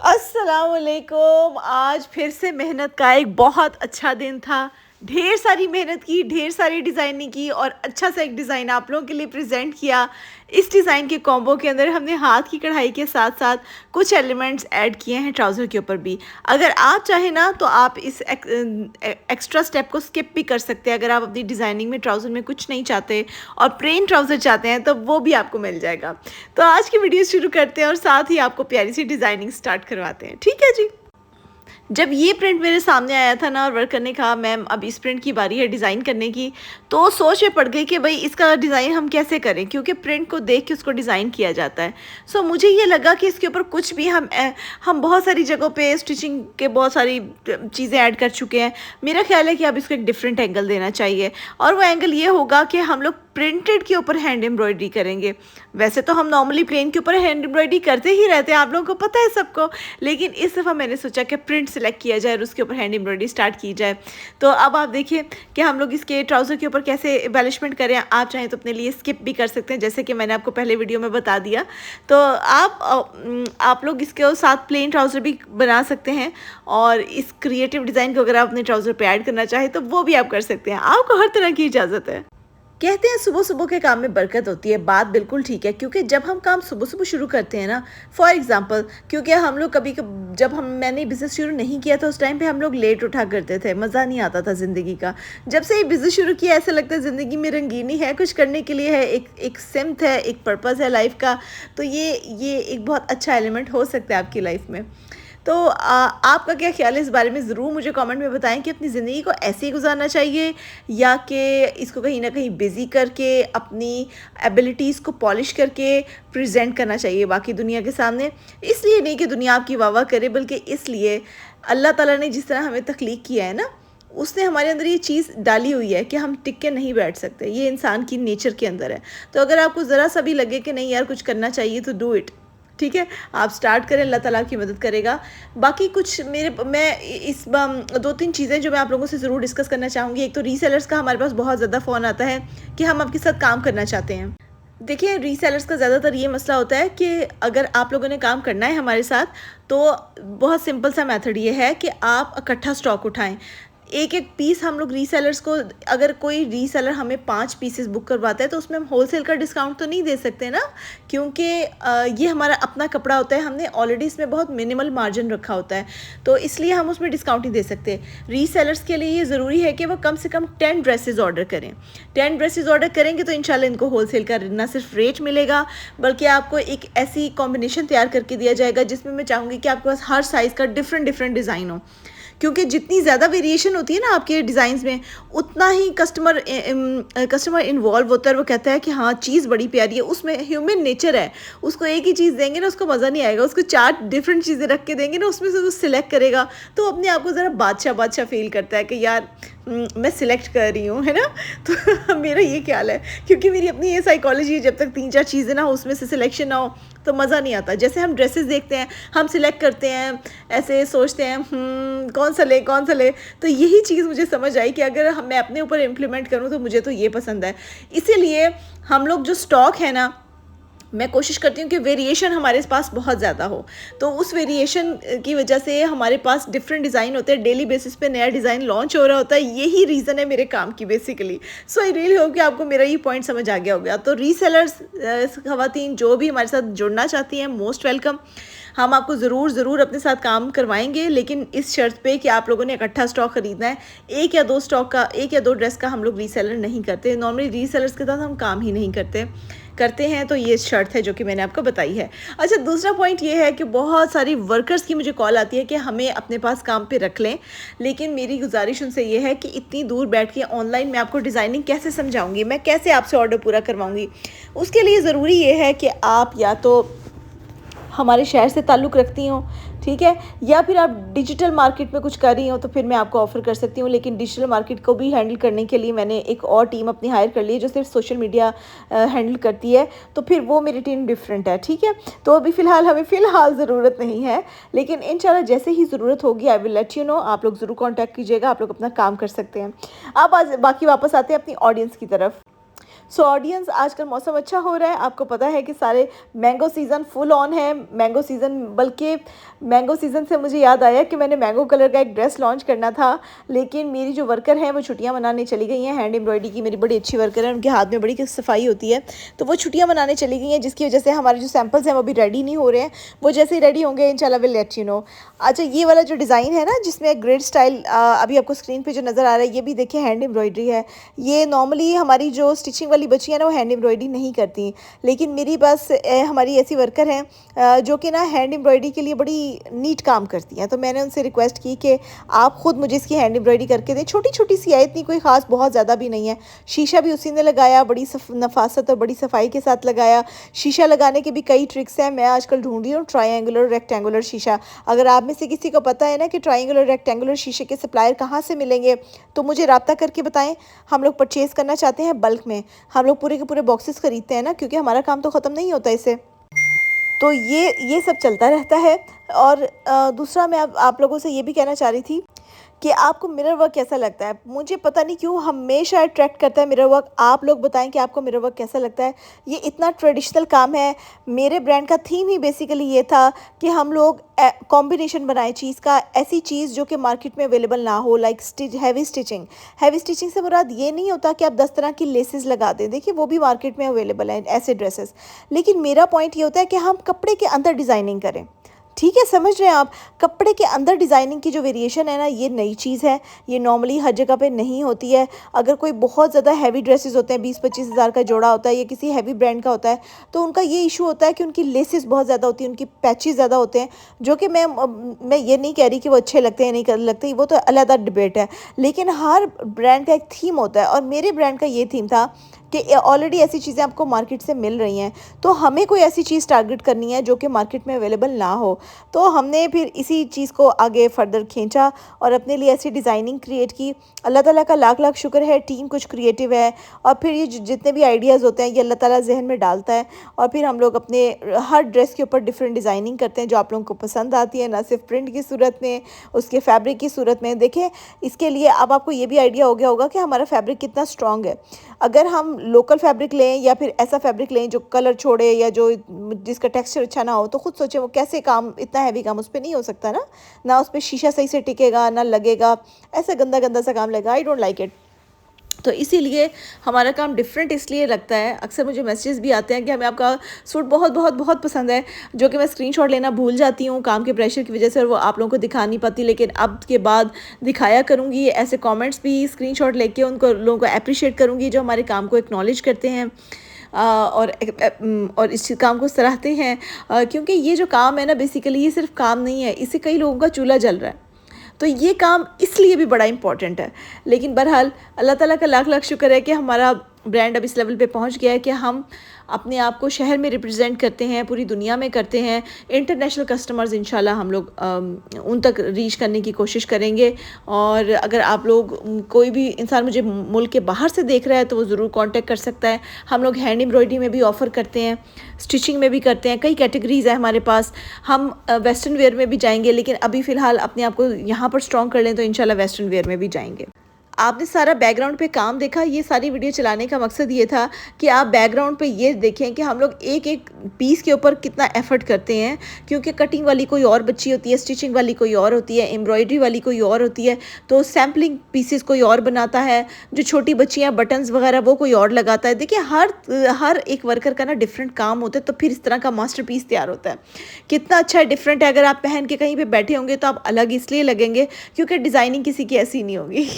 अस्सलाम वालेकुम। आज फिर से मेहनत का एक बहुत अच्छा दिन था। ढेर सारी मेहनत की, ढेर सारी डिज़ाइनिंग की और अच्छा सा एक डिज़ाइन आप लोगों के लिए प्रेजेंट किया। इस डिज़ाइन के कॉम्बो के अंदर हमने हाथ की कढ़ाई के साथ साथ कुछ एलिमेंट्स ऐड किए हैं ट्राउज़र के ऊपर भी। अगर आप चाहें ना तो आप इस एक्स्ट्रा स्टेप को स्किप भी कर सकते हैं। अगर आप अपनी डिज़ाइनिंग में ट्राउज़र में कुछ नहीं चाहते और प्लेन ट्राउज़र चाहते हैं तो वो भी आपको मिल जाएगा। तो आज की वीडियो शुरू करते हैं और साथ ही आपको प्यारी सी डिज़ाइनिंग स्टार्ट करवाते हैं। ठीक है जी। जब ये प्रिंट मेरे सामने आया था ना और वर्क करने का, मैम अब इस प्रिंट की बारी है डिज़ाइन करने की, तो सोच में पड़ गई कि भाई इसका डिज़ाइन हम कैसे करें, क्योंकि प्रिंट को देख के उसको डिज़ाइन किया जाता है। सो मुझे ये लगा कि इसके ऊपर कुछ भी हम बहुत सारी जगहों पे स्टिचिंग के बहुत सारी चीज़ें ऐड कर चुके हैं। मेरा ख्याल है कि अब इसको एक डिफरेंट एंगल देना चाहिए और वो एंगल ये होगा कि हम लोग प्रिंटेड के ऊपर हैंड एम्ब्रॉयडरी करेंगे। वैसे तो हम नॉर्मली प्लेन के ऊपर हैंड एम्ब्रॉयडरी करते ही रहते हैं, आप लोगों को पता है सबको, लेकिन इस दफ़ा मैंने सोचा कि प्रिंट सेलेक्ट किया जाए और उसके ऊपर हैंड एम्ब्रॉयडरी स्टार्ट की जाए। तो अब आप देखिए कि हम लोग इसके ट्राउज़र के ऊपर कैसे एम्बेलिशमेंट करें। आप चाहें तो अपने लिए स्किप भी कर सकते हैं, जैसे कि मैंने आपको पहले वीडियो में बता दिया। तो आप लोग इसके साथ प्लेन ट्राउज़र भी बना सकते हैं और इस क्रिएटिव डिज़ाइन को अगर आप अपने ट्राउज़र पे ऐड करना चाहें तो वो भी आप कर सकते हैं। आपको हर तरह की इजाज़त है। कहते हैं सुबह सुबह के काम में बरकत होती है, बात बिल्कुल ठीक है, क्योंकि जब हम काम सुबह सुबह शुरू करते हैं ना, फॉर एग्जांपल, क्योंकि हम लोग जब मैंने बिज़नेस शुरू नहीं किया था उस टाइम पे हम लोग लेट उठा करते थे, मज़ा नहीं आता था ज़िंदगी का। जब से ये बिज़नेस शुरू किया ऐसा लगता है ज़िंदगी में रंगीनी है, कुछ करने के लिए है, एक सिमत है, एक पर्पज़ है लाइफ का। तो ये एक बहुत अच्छा एलिमेंट हो सकता है आपकी लाइफ में। तो आपका क्या ख्याल है इस बारे में, ज़रूर मुझे कमेंट में बताएं कि अपनी ज़िंदगी को ऐसे ही गुजारना चाहिए या कि इसको कहीं ना कहीं बिज़ी करके अपनी एबिलिटीज़ को पॉलिश करके प्रेजेंट करना चाहिए बाकी दुनिया के सामने। इसलिए नहीं कि दुनिया आपकी वाह वाह करे, बल्कि इसलिए अल्लाह ताला ने जिस तरह हमें तख्लीक किया है ना, उसने हमारे अंदर ये चीज़ डाली हुई है कि हम टिक के नहीं बैठ सकते। ये इंसान की नेचर के अंदर है। तो अगर आपको ज़रा सा भी लगे कि नहीं यार कुछ करना चाहिए तो डू इट। ठीक है, आप स्टार्ट करें, अल्लाह ताला की मदद करेगा। बाकी कुछ मैं इस 2-3 चीज़ें जो मैं आप लोगों से ज़रूर डिस्कस करना चाहूँगी। एक तो रीसेलर्स का हमारे पास बहुत ज़्यादा फ़ोन आता है कि हम आपके साथ काम करना चाहते हैं। देखिए, रीसेलर्स का ज़्यादातर ये मसला होता है कि अगर आप लोगों ने काम करना है हमारे साथ, तो बहुत सिंपल सा मेथड ये है कि आप इकट्ठा स्टॉक उठाएं। एक एक पीस हम लोग रीसेलर्स को, अगर कोई रीसेलर हमें 5 पीसेस बुक करवाता है तो उसमें हम होलसेल का डिस्काउंट तो नहीं दे सकते ना, क्योंकि ये हमारा अपना कपड़ा होता है, हमने ऑलरेडी इसमें बहुत मिनिमल मार्जिन रखा होता है, तो इसलिए हम उसमें डिस्काउंट नहीं दे सकते। रीसेलर्स के लिए ये ज़रूरी है कि वो कम से कम 10 ड्रेसेस ऑर्डर करें। 10 ड्रेसेस ऑर्डर करेंगे तो इंशाल्लाह इनको होलसेल का ना सिर्फ रेट मिलेगा, बल्कि आपको एक ऐसी कॉम्बिनेशन तैयार करके दिया जाएगा जिसमें मैं चाहूँगी कि आपके पास हर साइज़ का डिफरेंट डिज़ाइन हो, क्योंकि जितनी ज़्यादा वेरिएशन होती है ना आपके डिज़ाइंस में, उतना ही कस्टमर इन्वॉल्व होता है और वो कहता है कि हाँ चीज़ बड़ी प्यारी है। उसमें ह्यूमन नेचर है, उसको एक ही चीज़ देंगे ना उसको मज़ा नहीं आएगा, उसको 4 डिफरेंट चीज़ें रख के देंगे ना, उसमें से वो सिलेक्ट करेगा तो अपने आप को ज़रा बादशाह फील करता है कि यार मैं सिलेक्ट कर रही हूँ, है ना। तो मेरा ये ख्याल है, क्योंकि मेरी अपनी ये साइकोलॉजी है, जब तक 3-4 चीज़ें ना हो उसमें से सिलेक्शन ना हो तो मज़ा नहीं आता। जैसे हम ड्रेसेस देखते हैं, हम सिलेक्ट करते हैं, ऐसे सोचते हैं कौन सा ले, तो यही चीज़ मुझे समझ आई कि अगर मैं अपने ऊपर इम्प्लीमेंट करूँ तो मुझे तो ये पसंद है। इसीलिए हम लोग जो स्टॉक है ना, मैं कोशिश करती हूँ कि वेरिएशन हमारे पास बहुत ज़्यादा हो, तो उस वेरिएशन की वजह से हमारे पास डिफरेंट डिज़ाइन होते हैं, डेली बेसिस पे नया डिज़ाइन लॉन्च हो रहा होता है। यही रीज़न है मेरे काम की basically. So I really hope कि आपको मेरा ये पॉइंट समझ आ गया होगा। तो रीसेलर्स ख़वातीन जो भी हमारे साथ जुड़ना चाहती हैं, मोस्ट वेलकम। हम आपको ज़रूर अपने साथ काम करवाएंगे, लेकिन इस शर्त पे कि आप लोगों ने इकट्ठा स्टॉक ख़रीदना है। एक या दो ड्रेस का हम लोग रीसेलर नहीं करते, नॉर्मली रीसेलर्स के साथ हम काम ही नहीं करते हैं, तो ये शर्त है जो कि मैंने आपको बताई है। अच्छा, दूसरा पॉइंट ये है कि बहुत सारी वर्कर्स की मुझे कॉल आती है कि हमें अपने पास काम पे रख लें, लेकिन मेरी गुजारिश उनसे ये है कि इतनी दूर बैठ के ऑनलाइन मैं आपको डिज़ाइनिंग कैसे समझाऊंगी, मैं कैसे आपसे ऑर्डर पूरा करवाऊंगी। उसके लिए ज़रूरी ये है कि आप या तो हमारे शहर से ताल्लुक़ रखती हूँ, ठीक है, या फिर आप डिजिटल मार्केट में कुछ कर रही हो तो फिर मैं आपको ऑफ़र कर सकती हूँ। लेकिन डिजिटल मार्केट को भी हैंडल करने के लिए मैंने एक और टीम अपनी हायर कर ली है जो सिर्फ सोशल मीडिया हैंडल करती है, तो फिर वो मेरी टीम डिफरेंट है, ठीक है। तो अभी हमें फ़िलहाल ज़रूरत नहीं है, लेकिन इंशाल्लाह जैसे ही ज़रूरत होगी I will let you know. आप लोग ज़रूर कॉन्टैक्ट कीजिएगा, आप लोग अपना काम कर सकते हैं। अब आज बाकी वापस आते हैं अपनी ऑडियंस की तरफ। सो ऑडियंस, आजकल मौसम अच्छा हो रहा है, आपको पता है कि सारे मैंगो सीज़न फुल ऑन है। मैंगो सीज़न, बल्कि मैंगो सीज़न से मुझे याद आया कि मैंने मैंगो कलर का एक ड्रेस लॉन्च करना था, लेकिन मेरी जो वर्कर हैं वो छुट्टियां मनाने चली गई हैं। हैंड एम्ब्रॉयडरी की मेरी बड़ी अच्छी वर्कर है, उनके हाथ में बड़ी सफाई होती है, तो वो छुट्टियां मनाने चली गई हैं, जिसकी वजह से हमारे जो सैम्पल्स हैं वो भी रेडी नहीं हो रहे हैं। वो जैसे ही रेडी होंगे इंशाल्लाह विल लेट यू नो। अच्छा, ये वाला जो डिज़ाइन है ना, जिसमें ग्रिड स्टाइल अभी आपको स्क्रीन पे जो नज़र आ रहा है, ये भी देखिए हैंड एम्ब्रॉयडरी है। ये नॉर्मली हमारी जो स्टिचिंग वाली बच्ची है ना, वो हैंड एम्ब्रॉयडरी नहीं करती, लेकिन मेरी बस हमारी ऐसी वर्कर हैं जो कि ना हैंड एम्ब्रॉयडरी के लिए बड़ी नीट काम करती हैं। तो मैंने उनसे रिक्वेस्ट की कि आप ख़ुद मुझे इसकी हैंड एम्ब्रॉयडरी करके दें। छोटी छोटी सी है, इतनी कोई ख़ास बहुत ज़्यादा भी नहीं है। शीशा भी उसी ने लगाया, बड़ी नफासत और बड़ी सफाई के साथ लगाया। शीशा लगाने के भी कई ट्रिक्स हैं, मैं आजकल ढूंढ रही हूँ ट्रायंगुलर रेक्टेंगुलर शीशा। अगर आप में से किसी को पता है ना कि ट्रायंगुलर रेक्टेंगुलर शीशे के सप्लायर कहाँ से मिलेंगे, तो मुझे रब्ता करके बताएं। हम लोग परचेज़ करना चाहते हैं बल्क में, हम लोग पूरे के पूरे बॉक्सेस खरीदते हैं ना, क्योंकि हमारा काम तो ख़त्म नहीं होता इससे। तो ये सब चलता रहता है। और दूसरा मैं अब आप लोगों से ये भी कहना चाह रही थी कि आपको मिरर वर्क कैसा लगता है। मुझे पता नहीं क्यों हमेशा अट्रैक्ट करता है मिरर वर्क। आप लोग बताएं कि आपको मिरर वर्क कैसा लगता है। ये इतना ट्रेडिशनल काम है। मेरे ब्रांड का थीम ही बेसिकली ये था कि हम लोग कॉम्बिनेशन बनाएं चीज़ का, ऐसी चीज़ जो कि मार्केट में अवेलेबल ना हो, like heavy stitching. Heavy stitching से मुराद ये नहीं होता कि आप 10 तरह की लेसेस लगा दें, देखिए वो भी मार्केट में अवेलेबल हैं ऐसे ड्रेसेस। लेकिन मेरा पॉइंट ये होता है कि हम कपड़े के अंदर डिज़ाइनिंग करें। ठीक है, समझ रहे हैं आप। कपड़े के अंदर डिज़ाइनिंग की जो वेरिएशन है ना, ये नई चीज़ है, ये नॉर्मली हर जगह पे नहीं होती है। अगर कोई बहुत ज़्यादा हैवी ड्रेसेस होते हैं, 20-25 हज़ार का जोड़ा होता है, या किसी हैवी ब्रांड का होता है, तो उनका ये इशू होता है कि उनकी लेसेस बहुत ज़्यादा होती हैं, उनकी पैचेस ज़्यादा होते हैं, जो कि मैं ये नहीं कह रही कि वो अच्छे लगते हैं नहीं लगते, वो तो अलग डिबेट है। लेकिन हर ब्रांड का एक थीम होता है, और मेरे ब्रांड का ये थीम था कि ऑलरेडी ऐसी चीज़ें आपको मार्केट से मिल रही हैं, तो हमें कोई ऐसी चीज़ टारगेट करनी है जो कि मार्केट में अवेलेबल ना हो। तो हमने फिर इसी चीज़ को आगे फर्दर खींचा और अपने लिए ऐसी डिज़ाइनिंग क्रिएट की। अल्लाह ताला का लाख लाख शुक्र है, टीम कुछ क्रिएटिव है, और फिर ये जितने भी आइडियाज़ होते हैं ये अल्लाह ताला जहन में डालता है, और फिर हम लोग अपने हर ड्रेस के ऊपर डिफरेंट डिज़ाइनिंग करते हैं जो आप लोगों को पसंद आती है, ना सिर्फ प्रिंट की सूरत में, उसके फैब्रिक की सूरत में। देखें, इसके लिए अब आपको ये भी आइडिया हो गया होगा कि हमारा फैब्रिक कितना स्ट्रॉन्ग है। अगर हम लोकल फैब्रिक लें या फिर ऐसा फैब्रिक लें जो कलर छोड़े या जो जिसका टेक्सचर अच्छा ना हो, तो खुद सोचें वो कैसे काम, इतना हैवी काम उस पर नहीं हो सकता ना उस पर शीशा सही से टिकेगा, ना लगेगा, ऐसा गंदा गंदा सा काम लगेगा। I don't like it. तो इसीलिए हमारा काम डिफरेंट इसलिए लगता है। अक्सर मुझे मैसेजेस भी आते हैं कि हमें आपका सूट बहुत बहुत बहुत पसंद है, जो कि मैं स्क्रीनशॉट लेना भूल जाती हूँ काम के प्रेशर की वजह से, और वो आप लोगों को दिखा नहीं पाती, लेकिन अब के बाद दिखाया करूँगी। ऐसे कमेंट्स भी स्क्रीनशॉट लेके उनको लोगों को अप्रिशिएट करूँगी जो हमारे काम को एक्नॉलेज करते हैं और इस काम को सराहते हैं, क्योंकि ये जो काम है ना, बेसिकली ये सिर्फ काम नहीं है, इससे कई लोगों का चूल्हा जल रहा है। तो ये काम इसलिए भी बड़ा इम्पॉर्टेंट है। लेकिन बहरहाल अल्लाह ताला का लाख लाख शुक्र है कि हमारा ब्रांड अब इस लेवल पे पहुंच गया है कि हम अपने आप को शहर में रिप्रेजेंट करते हैं, पूरी दुनिया में करते हैं। इंटरनेशनल कस्टमर्स इंशाल्लाह हम लोग उन तक रीच करने की कोशिश करेंगे। और अगर आप लोग, कोई भी इंसान मुझे मुल्क के बाहर से देख रहा है तो वो ज़रूर कांटेक्ट कर सकता है। हम लोग हैंड एम्ब्रॉयडरी में भी ऑफ़र करते हैं, स्टिचिंग में भी करते हैं, कई कैटेगरीज़ है हमारे पास। हम वेस्टर्न वेयर में भी जाएंगे, लेकिन अभी फ़िलहाल अपने आप को यहाँ पर स्ट्रॉन्ग कर लें तो इंशाल्लाह वेस्टर्न वेयर में भी जाएंगे। आपने सारा बैकग्राउंड पे काम देखा। ये सारी वीडियो चलाने का मकसद ये था कि आप बैकग्राउंड पे ये देखें कि हम लोग एक एक पीस के ऊपर कितना एफर्ट करते हैं, क्योंकि कटिंग वाली कोई और बच्ची होती है, स्टिचिंग वाली कोई और होती है, एम्ब्रॉयडरी वाली कोई और होती है, तो सैम्पलिंग पीसेस कोई और बनाता है, जो छोटी बच्चियाँ बटन्स वगैरह वो कोई और लगाता है। देखिए, हर एक वर्कर का ना डिफरेंट काम होता है, तो फिर इस तरह का मास्टर पीस तैयार होता है। कितना अच्छा डिफरेंट है। अगर आप पहन के कहीं पर बैठे होंगे तो आप अलग इसलिए लगेंगे क्योंकि डिज़ाइनिंग किसी की ऐसी नहीं होगी।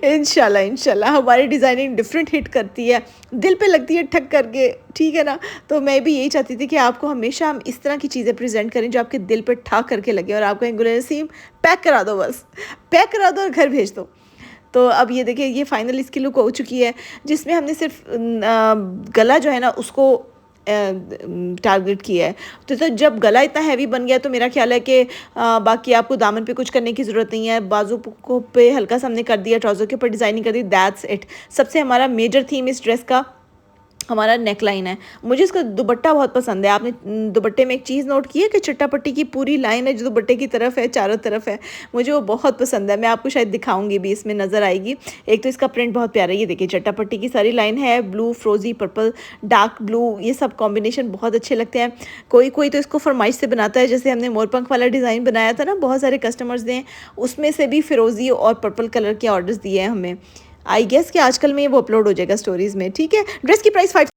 इंशाल्लाह हमारी डिज़ाइनिंग डिफरेंट हिट करती है, दिल पे लगती है ठक करके, ठीक है ना। तो मैं भी यही चाहती थी कि आपको हमेशा हम इस तरह की चीज़ें प्रेजेंट करें जो आपके दिल पे ठा करके लगे, और आपको गुल नसीम पैक करा दो, बस पैक करा दो और घर भेज दो। तो अब ये देखिए, ये फाइनल इसकी लुक हो चुकी है, जिसमें हमने सिर्फ गला जो है ना उसको टारगेट किया है। तो जब गला इतना हैवी बन गया तो मेरा ख्याल है कि बाकी आपको दामन पे कुछ करने की ज़रूरत नहीं है। बाजू को पे हल्का सा हमने कर दिया, ट्राउज़र के ऊपर डिज़ाइनिंग कर दी, दैट्स इट। सबसे हमारा मेजर थीम इस ड्रेस का हमारा नेक लाइन है। मुझे इसका दुपट्टा बहुत पसंद है। आपने दुपट्टे में एक चीज़ नोट की है कि चट्टापट्टी की पूरी लाइन है जो दुपट्टे की तरफ है, चारों तरफ है। मुझे वो बहुत पसंद है। मैं आपको शायद दिखाऊंगी भी, इसमें नज़र आएगी। एक तो इसका प्रिंट बहुत प्यारा है, ये देखिए चट्टापट्टी की सारी लाइन है, ब्लू, फ्रोजी, पर्पल, डार्क ब्लू, ये सब कॉम्बिनेशन बहुत अच्छे लगते हैं। कोई कोई तो इसको फरमाइश से बनाता है, जैसे हमने मोरपंख वाला डिज़ाइन बनाया था ना, बहुत सारे कस्टमर्स ने उसमें से भी फिरोज़ी और पर्पल कलर के ऑर्डर्स दिए हैं हमें। आई गेस कि आजकल में वो अपलोड हो जाएगा स्टोरीज़ में, ठीक है। ड्रेस की प्राइस 5